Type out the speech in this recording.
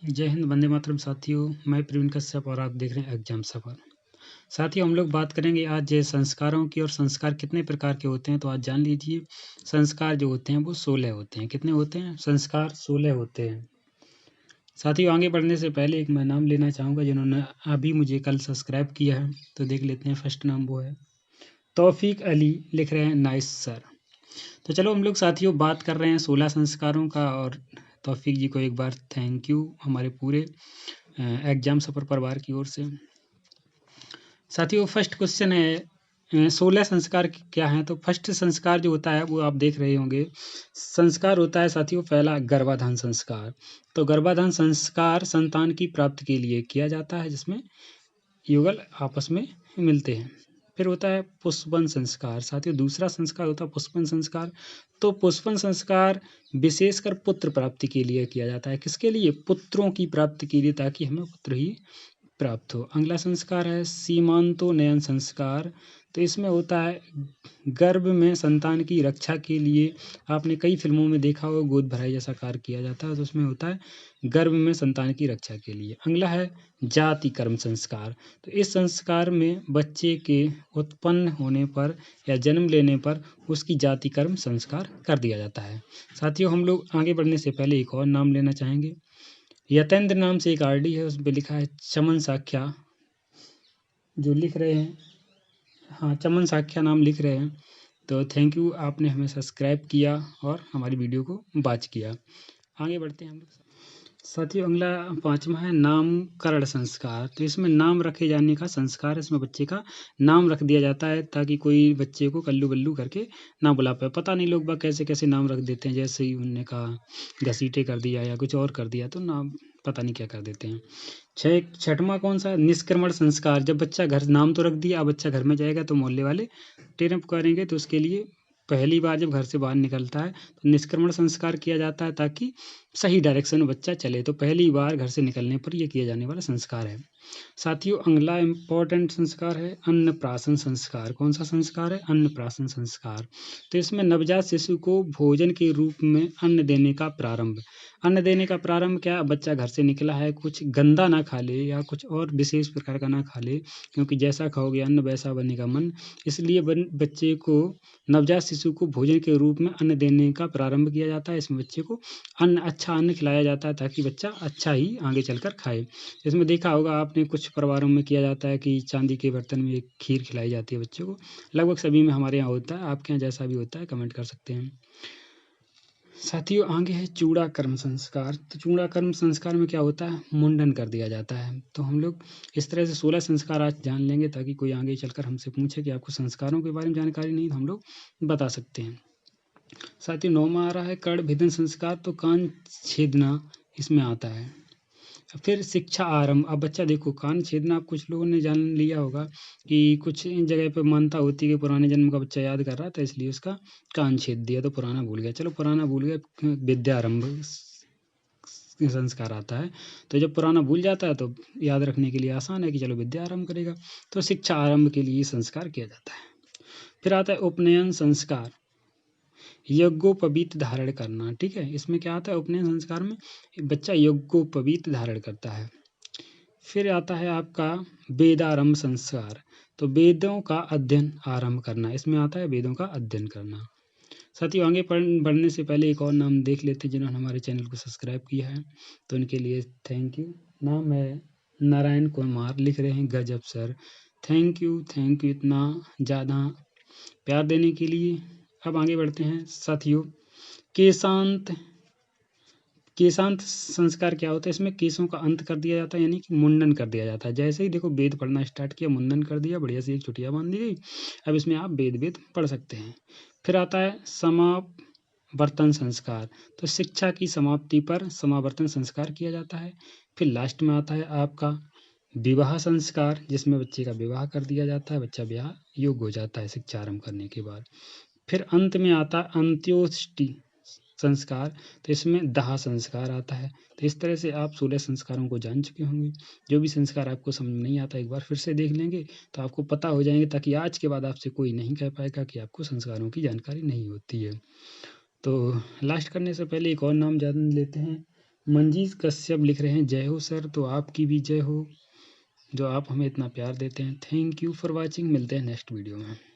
जय हिंद, वंदे मातरम साथियों। मैं प्रवीण कश्यप और आप देख रहे हैं एग्जाम सफर। साथियों, हम लोग बात करेंगे आज संस्कारों की। और संस्कार कितने प्रकार के होते हैं तो आज जान लीजिए। संस्कार जो होते हैं वो 16 होते हैं। कितने होते हैं? संस्कार 16 होते हैं। साथियों, आगे बढ़ने से पहले एक मैं नाम लेना चाहूँगा जिन्होंने अभी मुझे कल सब्सक्राइब किया है, तो देख लेते हैं। फर्स्ट नाम वो है तौफीक अली, लिख रहे हैं नाइस सर। तो चलो हम लोग साथियों बात कर रहे हैं 16 संस्कारों का। और तौफीक जी को एक बार थैंक यू हमारे पूरे एग्जाम सफर परिवार की ओर से। साथियों, फर्स्ट क्वेश्चन है 16 संस्कार क्या हैं। तो फर्स्ट संस्कार जो होता है वो आप देख रहे होंगे। संस्कार होता है साथियों पहला गर्भाधान संस्कार। तो गर्भाधान संस्कार संतान की प्राप्ति के लिए किया जाता है, जिसमें युगल आपस में मिलते हैं। फिर होता है पुष्पन संस्कार। साथियों, दूसरा संस्कार होता है पुष्पन संस्कार। तो पुष्पन संस्कार विशेषकर पुत्र प्राप्ति के लिए किया जाता है। किसके लिए? पुत्रों की प्राप्ति के लिए, ताकि हमें पुत्र ही प्राप्त हो। अगला संस्कार है सीमांतोन्नयन संस्कार। तो इसमें होता है गर्भ में संतान की रक्षा के लिए। आपने कई फिल्मों में देखा होगा गोद भराई जैसा कार्य किया जाता है, तो उसमें होता है गर्भ में संतान की रक्षा के लिए। अगला है जाति कर्म संस्कार। तो इस संस्कार में बच्चे के उत्पन्न होने पर या जन्म लेने पर उसकी जाति कर्म संस्कार कर दिया जाता है। साथियों, हम लोग आगे बढ़ने से पहले एक और नाम लेना चाहेंगे। यतेंद्र नाम से एक आरडी है, उस पर लिखा है चमन साख्या, जो लिख रहे हैं। हाँ, चमन साख्या नाम लिख रहे हैं। तो थैंक यू, आपने हमें सब्सक्राइब किया और हमारी वीडियो को वॉच किया। आगे बढ़ते हैं हम लोग। साथियों, अगला 5वां है नामकरण संस्कार। तो इसमें नाम रखे जाने का संस्कार। इसमें बच्चे का नाम रख दिया जाता है, ताकि कोई बच्चे को कल्लू बल्लू करके ना बुला पाए। पता नहीं लोग बाग कैसे कैसे नाम रख देते हैं, जैसे ही उनने कहा घसीटे कर दिया या कुछ और कर दिया, तो नाम पता नहीं क्या कर देते हैं। छठवां कौन सा? निष्क्रमण संस्कार। जब बच्चा घर, नाम तो रख दिया, अब बच्चा घर में जाएगा तो मोहल्ले वाले टेरम पुकारेंगे, तो उसके लिए पहली बार जब घर से बाहर निकलता है तो निष्क्रमण संस्कार किया जाता है, ताकि सही डायरेक्शन में बच्चा चले। तो पहली बार घर से निकलने पर यह किया जाने वाला संस्कार है। साथियों, अगला इम्पोर्टेंट संस्कार है अन्नप्राशन संस्कार। कौन सा संस्कार है? अन्नप्राशन संस्कार। तो इसमें नवजात शिशु को भोजन के रूप में अन्न देने का प्रारंभ। अन्न देने का प्रारंभ क्या? बच्चा घर से निकला है, कुछ गंदा ना खा ले या कुछ और विशेष प्रकार का ना खा ले, क्योंकि जैसा खाओगे अन्न वैसा बनेगा मन। इसलिए बच्चे को, नवजात शिशु को भोजन के रूप में अन्न देने का प्रारंभ किया जाता है। इसमें बच्चे को अच्छा अन्न खिलाया जाता है, ताकि बच्चा अच्छा ही आगे चलकर खाए। इसमें देखा होगा आपने, कुछ परिवारों में किया जाता है कि चांदी के बर्तन में एक खीर खिलाई जाती है बच्चे को। लगभग सभी में हमारे यहाँ होता है। आपके यहाँ जैसा भी होता है कमेंट कर सकते हैं। साथियों, आगे है चूड़ा कर्म संस्कार। तो चूड़ा कर्म संस्कार में क्या होता है? मुंडन कर दिया जाता है। तो हम लोग इस तरह से 16 संस्कार आज जान लेंगे, ताकि कोई आगे चलकर हमसे पूछे कि आपको संस्कारों के बारे में जानकारी नहीं, तो हम लोग बता सकते हैं। साथियों, 9वां आ रहा है कर्ण भेदन संस्कार। तो कान छेदना इसमें आता है। फिर शिक्षा आरंभ। अब बच्चा देखो, कान छेदना आप कुछ लोगों ने जान लिया होगा कि कुछ इन जगह पे मानता होती है कि पुराने जन्म का बच्चा याद कर रहा था, इसलिए उसका कान छेद दिया, तो पुराना भूल गया। चलो पुराना भूल गया, विद्यारंभ संस्कार आता है। तो जब पुराना भूल जाता है तो याद रखने के लिए आसान है कि चलो विद्या आरंभ करेगा। तो शिक्षा आरंभ के लिए संस्कार किया जाता है। फिर आता है उपनयन संस्कार, यज्ञोपवीत धारण करना। ठीक है, इसमें क्या आता है? उपनयन संस्कार में बच्चा यज्ञोपवीत धारण करता है। फिर आता है आपका वेदारंभ संस्कार। तो वेदों का अध्ययन आरंभ करना, इसमें आता है वेदों का अध्ययन करना। साथियों, आगे बढ़ने से पहले एक और नाम देख लेते हैं जिन्होंने हमारे चैनल को सब्सक्राइब किया है, तो उनके लिए थैंक यू। नाम है नारायण कुमार, लिख रहे हैं गजब सर। थैंक यू इतना ज़्यादा प्यार देने के लिए। अब आगे बढ़ते हैं साथियों। केशांत संस्कार क्या होता है? इसमें केशों का अंत कर दिया जाता है, यानी कि मुंडन कर दिया जाता है। जैसे ही देखो वेद पढ़ना स्टार्ट किया, मुंडन कर दिया, बढ़िया से एक चुटिया बांध दी गई। अब इसमें आप वेद पढ़ सकते हैं। फिर आता है समावर्तन संस्कार। तो शिक्षा की समाप्ति पर समावर्तन संस्कार किया जाता है। फिर लास्ट में आता है आपका विवाह संस्कार, जिसमें बच्चे का विवाह कर दिया जाता है, बच्चा विवाह योग्य हो जाता है शिक्षा आरंभ करने के बाद। फिर अंत में आता है अंत्योष्टि संस्कार। तो इसमें दाह संस्कार आता है। तो इस तरह से आप 16 संस्कारों को जान चुके होंगे। जो भी संस्कार आपको समझ में नहीं आता, एक बार फिर से देख लेंगे तो आपको पता हो जाएंगे, ताकि आज के बाद आपसे कोई नहीं कह पाएगा कि आपको संस्कारों की जानकारी नहीं होती है। तो लास्ट करने से पहले एक और नाम जान लेते हैं। मंजीत कश्यप लिख रहे हैं जय हो सर, तो आपकी भी जय हो, जो आप हमें इतना प्यार देते हैं। Thank you for watching. मिलते हैं नेक्स्ट वीडियो में।